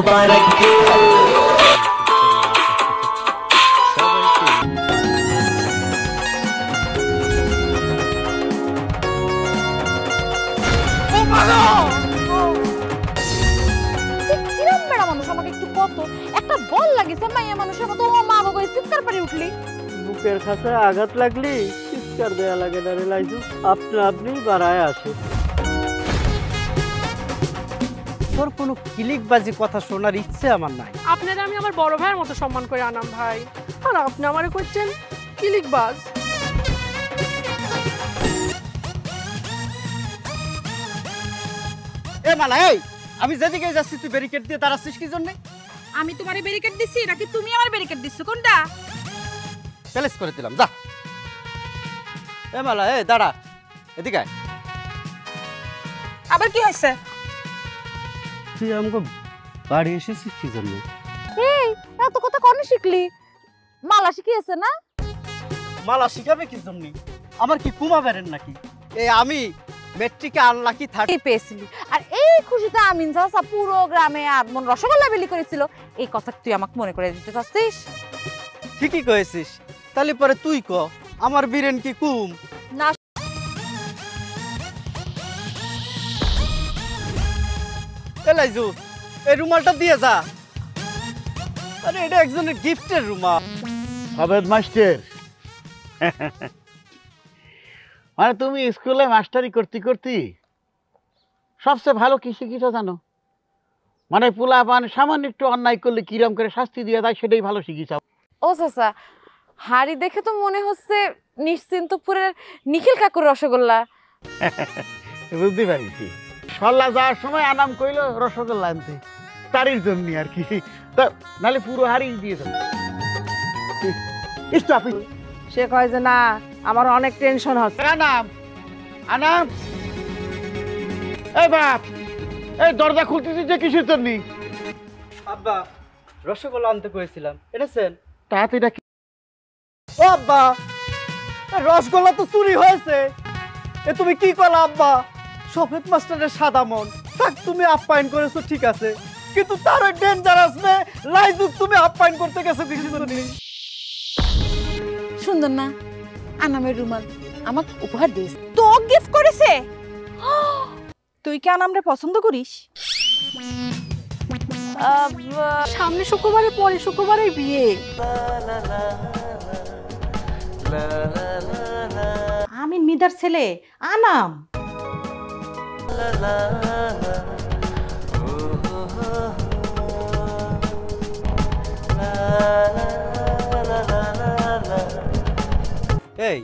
मुबारक বুকের কাছে আঘাত লাগলি চিৎকার দেয়া লাগে না রে লাইজু, আপনি আপনি বাড়ায় আসে। তোর কোনো কিলিকবাজি কথা শোনার ইচ্ছে আমার নাই। আপনারা আমি আমার বড় ভাইয়ের মতো সম্মান করে আনাম ভাই, আর আপনি আমারে করছেন কিলিকবাজ। এ মালা, এই আমি যেদিকে যাচ্ছি তুই ব্যারিকেড দিয়ে দাঁড়াচ্ছিস কি জন্য? আমি তোমারে ব্যারিকেড দিছি নাকি তুমি আমার ব্যারিকেড দিছো, কোনটা? প্যালেস করে দিলাম, যা। এ মালা, এই দাঁড়া, এদিকে আয়। আবার কি হয়েছে? তুই আমাকে বাড়ি এসেছিস কি জন্য? এই এত কথা কোন শিখলি? মালা শিখিয়েছে না? মালা শিখাবে কি জন্য? আমার কি কুমা বেরেন নাকি? এই আমি মেট্রিকে আনলাকি 30 পেয়েছিলি, আর এই খুশিতে আমিন চাচা পুরো গ্রামে আদমন রসগোল্লা বিলি করেছিল। এই কথা তুই আমাকে মনে করে দিতে চাচ্ছিস? ঠিকই কয়েছিস, তাহলে পরে তুই ক আমার বীরেন কি কুম না। এলাইজু, এই রুমালটা দিয়ে যা। আরে এটা একজনের গিফটের রুমাল। সবেদ মাস্টার, মানে তুমি স্কুলে মাস্টারি করতে করতে সবচেয়ে ভালো কি শিখিছো জানো? মানে পোলা মানে সামান্য একটু অন্যায় করলে কিরম করে শাস্তি দিয়ে দেয় সেটাই ভালো শিখিছো। ও চাচা, হাড়ি দেখে তো মনে হচ্ছে নিশ্চিন্তপুরের নিখিল কাকুর রসগোল্লা। বুঝতে পারিছি, সল্লা যাওয়ার সময় আনাম কইলো রসগোল্লা আনতে, তারির জন্য আর কি। তা নাহলে পুরো হাড়ি দিয়ে দেবো। সে কয় যে না, আমার অনেক টেনশন হচ্ছে। আনাম, আনাম, এই বাপ, এই দরজা খুলতেছি যে কিসের জন্য? আব্বা, রসগোল্লা আনতে কইছিলাম, এনেছেন? তাড়াতাড়ি কি? ও আব্বা, রসগোল্লা তো চুরি হয়েছে। এ তুমি কি করলা আব্বা? সফেদ মাস্টারের সাদা মন তাক তুমি আপ্যায়ন করেছো ঠিক আছে, কিন্তু তার ওই ডেঞ্জারাস মেয়ে লাইজুক তুমি আপ্যায়ন করতে গেছো কিছু জন্য। সুন্দর না আনামের রুমাল আমাকে উপহার দিস? তো গিফট করেছে? তুই কি আনামরে পছন্দ করিস? সামনে শুক্রবারে পরে শুক্রবারে বিয়ে। আমি মিদার ছেলে আনাম। এই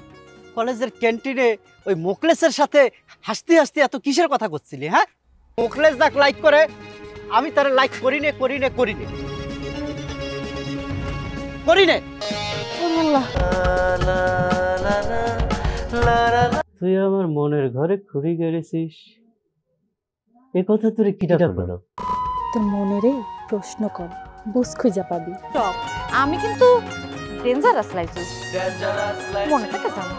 কলেজের ক্যান্টিনে ওই মোকলেসের সাথে হাসতে হাসতে এত কিসের কথা করছিলি? হ্যাঁ, মোকলেস যাক লাইক করে আমি তার লাইক করিনে করিনে করিনে করিনে। তুই আমার মনের ঘরে খুঁড়ি গেড়েছিস, এ কথা তোর কিটা করলো? তোর মনেরে প্রশ্ন কর, বুঝ খুঁজা পাবি। আমি কিন্তু ডেঞ্জারাস লাইজু, মনে থাকে জানো?